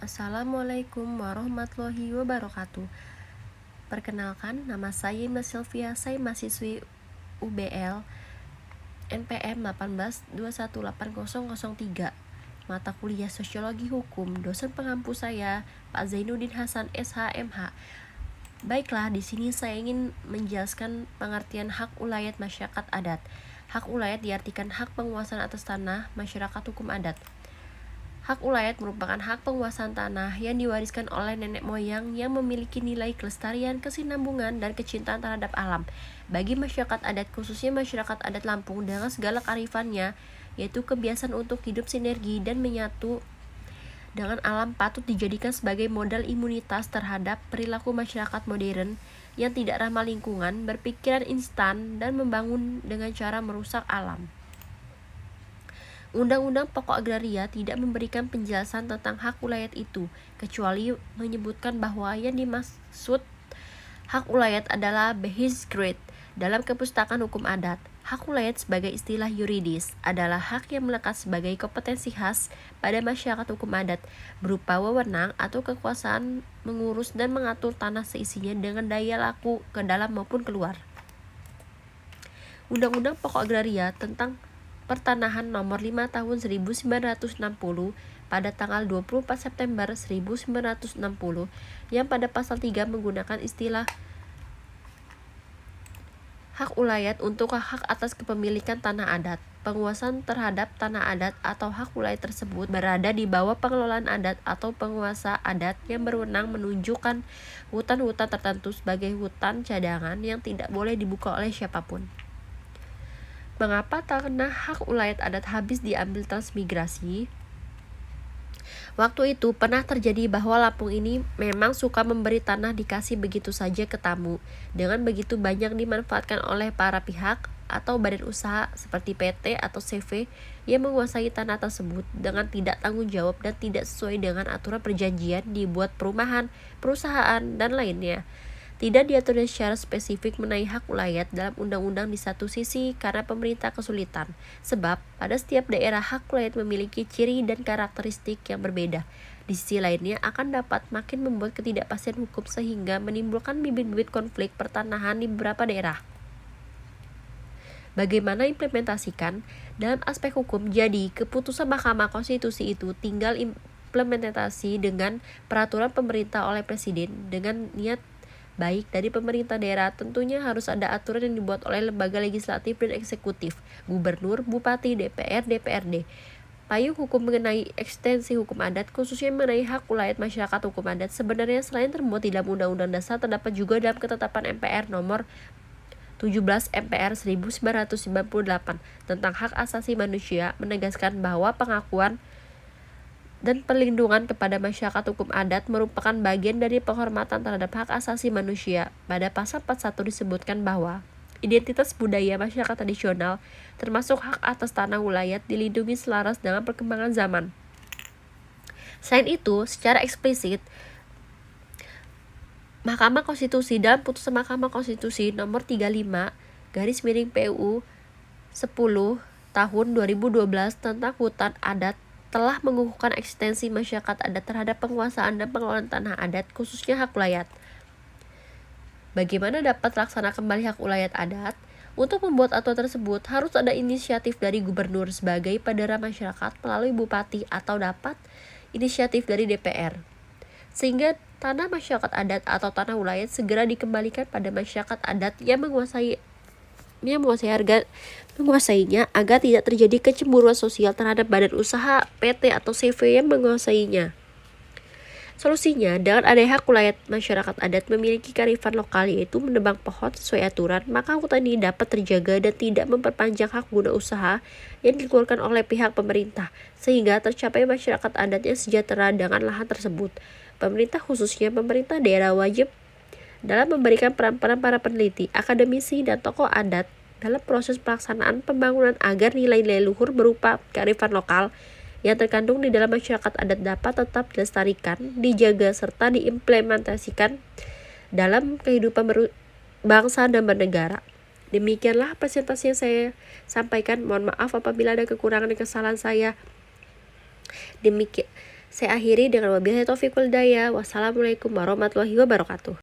Assalamualaikum warahmatullahi wabarakatuh. Perkenalkan, nama saya Imna Sylvia, saya mahasiswi UBL NPM 18218003, mata kuliah Sosiologi Hukum. Dosen pengampu saya Pak Zainuddin Hasan SHMH. Baiklah, di sini saya ingin menjelaskan pengertian hak ulayat masyarakat adat. Hak ulayat diartikan hak penguasaan atas tanah masyarakat hukum adat. Hak ulayat merupakan hak penguasaan tanah yang diwariskan oleh nenek moyang yang memiliki nilai kelestarian, kesinambungan, dan kecintaan terhadap alam. Bagi masyarakat adat, khususnya masyarakat adat Lampung dengan segala kearifannya, yaitu kebiasaan untuk hidup sinergi dan menyatu dengan alam, patut dijadikan sebagai modal imunitas terhadap perilaku masyarakat modern yang tidak ramah lingkungan, berpikiran instan, dan membangun dengan cara merusak alam. Undang-Undang Pokok Agraria tidak memberikan penjelasan tentang hak ulayat itu, kecuali menyebutkan bahwa yang dimaksud hak ulayat adalah Beheerschap dalam Kepustakaan Hukum Adat. Hak ulayat sebagai istilah yuridis adalah hak yang melekat sebagai kompetensi khas pada masyarakat hukum adat, berupa wewenang atau kekuasaan mengurus dan mengatur tanah seisinya dengan daya laku ke dalam maupun keluar. Undang-Undang Pokok Agraria tentang Pertanahan Nomor 5 Tahun 1960 pada tanggal 24 September 1960 yang pada pasal 3 menggunakan istilah hak ulayat untuk hak atas kepemilikan tanah adat. Penguasaan terhadap tanah adat atau hak ulayat tersebut berada di bawah pengelolaan adat atau penguasa adat yang berwenang menunjukkan hutan-hutan tertentu sebagai hutan cadangan yang tidak boleh dibuka oleh siapapun. Mengapa tanah hak ulayat adat habis diambil transmigrasi? Waktu itu pernah terjadi bahwa Lampung ini memang suka memberi tanah dikasih begitu saja ke tamu. Dengan begitu banyak dimanfaatkan oleh para pihak atau badan usaha seperti PT atau CV yang menguasai tanah tersebut dengan tidak tanggung jawab dan tidak sesuai dengan aturan perjanjian dibuat perumahan, perusahaan, dan lainnya. Tidak diatur secara spesifik mengenai hak ulayat dalam undang-undang di satu sisi karena pemerintah kesulitan, sebab pada setiap daerah hak ulayat memiliki ciri dan karakteristik yang berbeda. Di sisi lainnya akan dapat makin membuat ketidakpastian hukum sehingga menimbulkan bibit-bibit konflik pertanahan di beberapa daerah. Bagaimana implementasikan dalam aspek hukum? Jadi, keputusan Mahkamah Konstitusi itu tinggal implementasi dengan peraturan pemerintah oleh Presiden dengan niat baik dari pemerintah daerah. Tentunya harus ada aturan yang dibuat oleh lembaga legislatif dan eksekutif, gubernur, bupati, DPR, DPRD. Payung hukum mengenai ekstensi hukum adat, khususnya mengenai hak ulayat masyarakat hukum adat, sebenarnya selain termuat di dalam Undang-Undang Dasar, terdapat juga dalam Ketetapan MPR Nomor 17 MPR 1998 tentang hak asasi manusia, menegaskan bahwa pengakuan dan perlindungan kepada masyarakat hukum adat merupakan bagian dari penghormatan terhadap hak asasi manusia. Pada pasal 41 disebutkan bahwa identitas budaya masyarakat tradisional, termasuk hak atas tanah ulayat, dilindungi selaras dengan perkembangan zaman. Selain itu, secara eksplisit, Mahkamah Konstitusi dalam putusan Mahkamah Konstitusi nomor 35/PUU 10 tahun 2012 tentang hutan adat telah mengukuhkan eksistensi masyarakat adat terhadap penguasaan dan pengelolaan tanah adat, khususnya hak ulayat. Bagaimana dapat terlaksana kembali hak ulayat adat? Untuk membuat aturan tersebut harus ada inisiatif dari gubernur sebagai pendera masyarakat melalui bupati atau dapat inisiatif dari DPR. Sehingga tanah masyarakat adat atau tanah ulayat segera dikembalikan pada masyarakat adat yang menguasainya agar tidak terjadi kecemburuan sosial terhadap badan usaha, PT atau CV yang menguasainya. Solusinya, dengan adanya hak ulayat masyarakat adat memiliki kearifan lokal, yaitu menebang pohon sesuai aturan, maka hutan ini dapat terjaga dan tidak memperpanjang hak guna usaha yang dikeluarkan oleh pihak pemerintah, sehingga tercapai masyarakat adat yang sejahtera dengan lahan tersebut. Pemerintah, khususnya pemerintah daerah, wajib dalam memberikan peran-peran para peneliti, akademisi, dan tokoh adat dalam proses pelaksanaan pembangunan agar nilai-nilai luhur berupa kearifan lokal yang terkandung di dalam masyarakat adat dapat tetap dilestarikan, dijaga, serta diimplementasikan dalam kehidupan bangsa dan bernegara. Demikianlah presentasi yang saya sampaikan. Mohon maaf apabila ada kekurangan dan kesalahan saya. Saya akhiri dengan wabillahi taufiq wal hidayah. Wassalamualaikum warahmatullahi wabarakatuh.